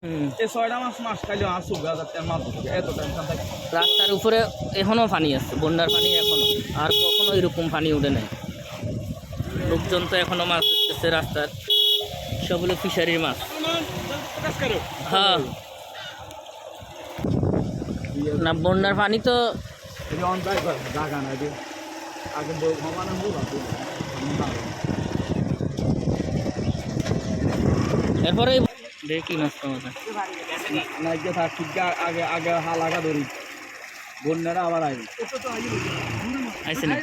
এই 6টা মাছ খাইলে আর 40,000 টাকা মাছ ধরবে, এত টেনশন থাকে। রাস্তার উপরে এখনো পানি আছে, বন্যার পানি এখনো, আর কখনো এরকম পানি উঠে নাই। লোকজন তো এখনো মাছ ধরতেছে রাস্তার, সবগুলো ফিশারির মাছ। হ্যাঁ না, বন্যার পানি তো জায়গা নাই আগে এরপরে দেখি মাছ আগে আগে হালাকা ধরি, বন্যারা আবার আইবে। আইসেনি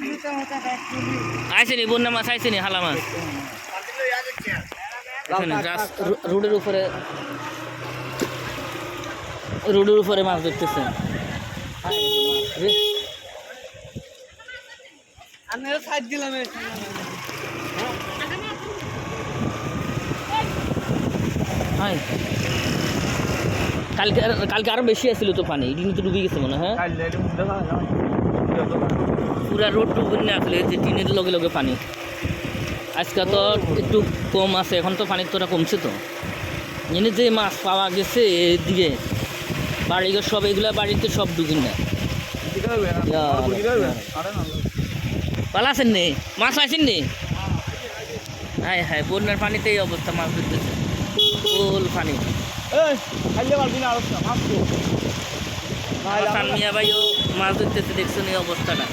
আইসেনি বন্যা মাছ আইসেনি, হালা মাছ রোডের উপরে মাছ দেখতেছে। কালকে আরো বেশি আসছিল তো পানি, এদিন তো ডুবে গেছে মনে হয়। পুরা রোড ডুবে না আসলে, যে দিনের লগে লগে পানি। আজকে তো একটু কম আছে, এখন তো পানির তোরা কমছে তো। এনে যে মাছ পাওয়া গেছে এদিকে বাড়িঘর সব, এগুলা বাড়িতে সব ডুবি না। ভালো আছেন নি, মাছ পাইছেন নি? হ্যাঁ হ্যাঁ, বন্যার পানিতে এই অবস্থা, মাছ ধরতেছে ফুল পানি। মিয়া ভাইও মাছ ধরতেছে, দেখছেন এই অবস্থাটা,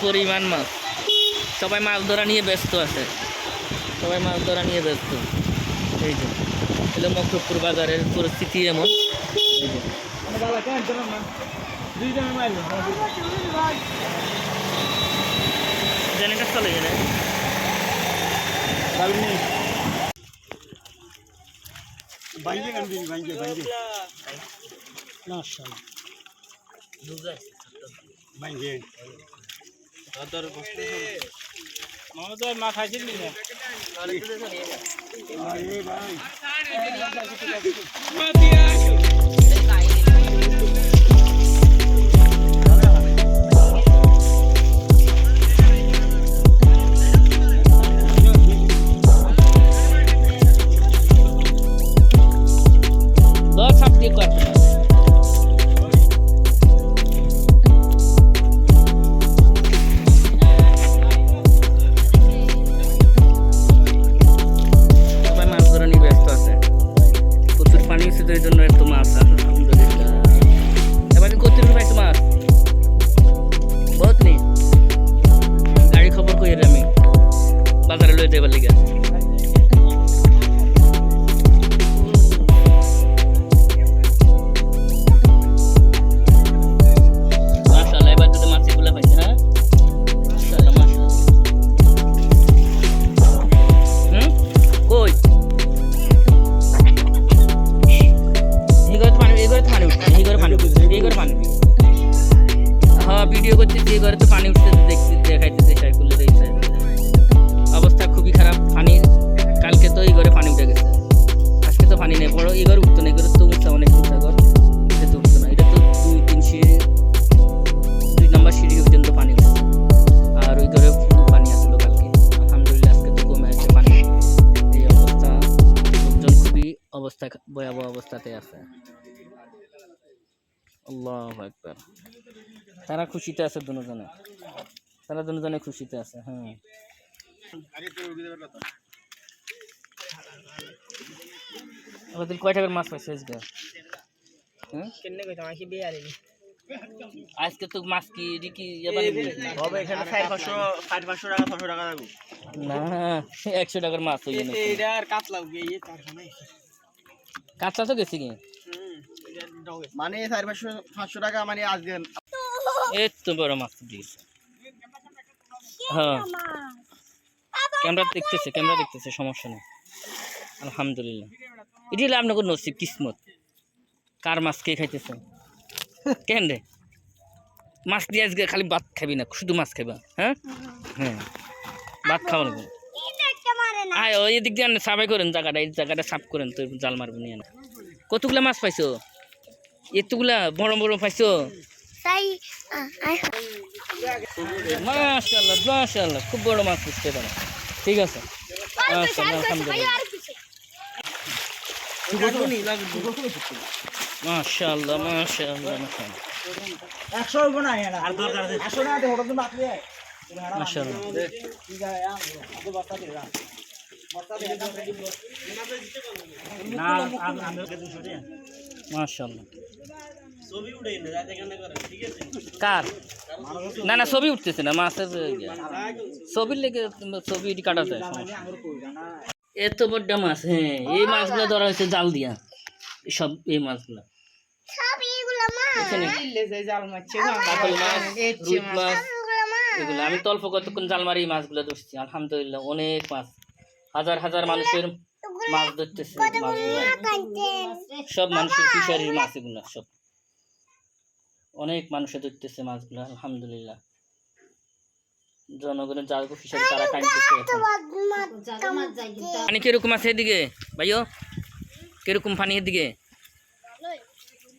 পরিমাণ মাছ। সবাই মাছ ধরা নিয়ে ব্যস্ত আছে, সবাই মাছ ধরা নিয়ে ব্যস্ত। এই যে এলো মকরবপুর বাজারের পরিস্থিতি এমন। এই যে জেনারেটর চলে গেলে মা খাইছেন না? ভিডিও করতেছি, এই ঘরে তো পানি উঠতেছে, দেখছি দেখাইতেছে সাইকুলে দেখছে। অবস্থা খুবই খারাপ পানির। কালকে তো এই ঘরে পানি উঠে গেছে, আজকে তো পানি নেই। বড় এই ঘরে উঠতো না, এই ঘরে তো উঠছে অনেক উঠা ঘর, এটা তো উঠতো না। এটা তো 2-3 সিঁড়ি, 2 নম্বর সিঁড়ি পর্যন্ত পানি উঠছে। আর ওই ঘরে ফুল পানি আসলো কালকে, আলহামদুলিল্লাহ আজকে তো কমে আছে পানি। এই অবস্থা, লোকজন খুবই অবস্থা ভয়াবহ অবস্থাতে আছে। আল্লাহু আকবার। তারা খুশিতে আছে, দুজনে, তারা দুজনে খুশিতে আছে। হ্যাঁ আমাদের কয় টাকার মাছ পাইছে আজকে? আজকে তো মাছ কি রিকি হবে এখানে 500 টাকা 600 টাকা লাগবে না, 100 টাকার মাছ হই না। এটা আর কাতলা গিয়ে 400 নাই, কাতলা তো গেছে কি মানে 400-500 টাকা মানে আজকে এত বড় মাছ দিয়েছে। হ্যাঁ ক্যামেরা দেখতেছে, সমস্যা নেই, আলহামদুলিল্লাহ। এটি হলো আপনার নসিব, কিসমত। কার মাছ কে খাইতেছে? কেন রে মাছ দিয়ে আজকে খালি ভাত খাবি না, শুধু মাছ খাবা? হ্যাঁ হ্যাঁ, ভাত খাওয়া লাগবে। আয় ওই দিক দিয়ে সাফাই করেন জায়গাটা, এই জায়গাটা সাফ করেন, তো জাল মারবো নিয়ে না। কতগুলা মাছ পাইছো? এতগুলা বড় বড় পাইছো? মাশাআল্লাহ মাশাআল্লাহ, খুব বড় মাছ বুঝতে পারে। ঠিক আছে, মাশাআল্লাহ, আলহামদুলিল্লাহ। মাশাআল্লাহ মাশাআল্লাহ মাশাআল্লাহ 100 হইব না এরা আর দরকার আছে 100 টাকা দে হঠাৎ বাকি যায় মাশাআল্লাহ ঠিক আছে আগে বস্তা দে বস্তা দে না আমি 200 টাকা মাশাআল্লাহ ছবি উঠাই না যাতে কানে করে ঠিক আছে কার না না ছবি উঠতেছে না মাছের ছবির লেগে ছবি কাটা যায় এত বড় মাছ হ্যাঁ এই মাছগুলো ধরা হয়েছে জাল দিয়া সব এই মাছগুলো সব এগুলো মাছ এখানে জাল মারছে কাতল মাছ রুই মাছ এগুলো আমি অল্প কতক্ষণ জাল মারি এই মাছগুলো ধরছি আলহামদুলিল্লাহ অনেক মাছ হাজার হাজার মানুষের মাছ ধরতেছে মাছগুলো সব মানুষের ফিশারির মাছ এগুলো সব অনেক মানুষে ধরতেছে মাছগুলো আলহামদুলিল্লাহ জনগণের যারা ফিশারি তারা টানতেছে পানি কিরকম আছে এদিকে ভাইও কিরকম পানি এদিকে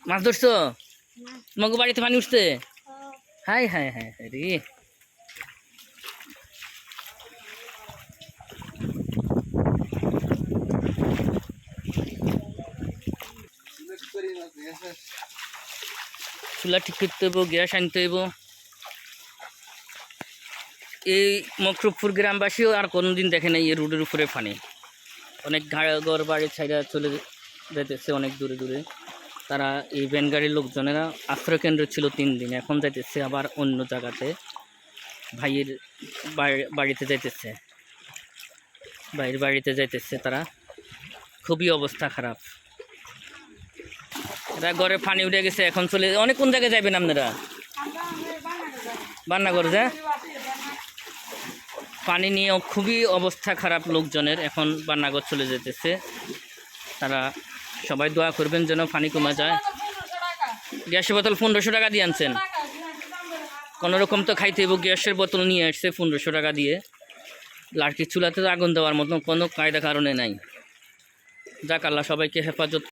মাছ ধরছো তোমাকে বাড়িতে পানি উঠছে হাই হাই হাই রে চুলা ঠিক করতে হইব গ্যাস আনতে হইব এই মকরুবপুর গ্রামবাসীও আর কোনোদিন দেখে নাই এই রোডের উপরে পানি অনেক ঘর বাড়ি ছাইরা চলে যাইতেছে অনেক দূরে দূরে তারা এই ভ্যানগাড়ির লোকজনেরা আশ্রয়কেন্দ্র ছিল 3 দিন এখন যাইতেছে আবার অন্য জায়গাতে ভাইয়ের বাড়িতে যাইতেছে ভাইয়ের বাড়িতে যাইতেছে তারা খুবই অবস্থা খারাপ এরা ঘরে পানি উঠে গেছে এখন চলে অনেক কোন জায়গায় যাবেন আপনারা বান্নাঘর যা পানি নিয়ে খুবই অবস্থা খারাপ লোকজনের এখন বান্নাঘর চলে যেতেছে তারা সবাই দোয়া করবেন যেন পানি কমে যায় গ্যাসের বোতল 1500 টাকা দিয়ে আনছেন কোনোরকম তো খাইতে হইব গ্যাসের বোতল নিয়ে আসছে 1500 টাকা দিয়ে লাড়কি চুলাতে আগুন দেওয়ার মতো কোনো কায়দা কারণে নাই যাক আল্লাহ সবাইকে হেফাজত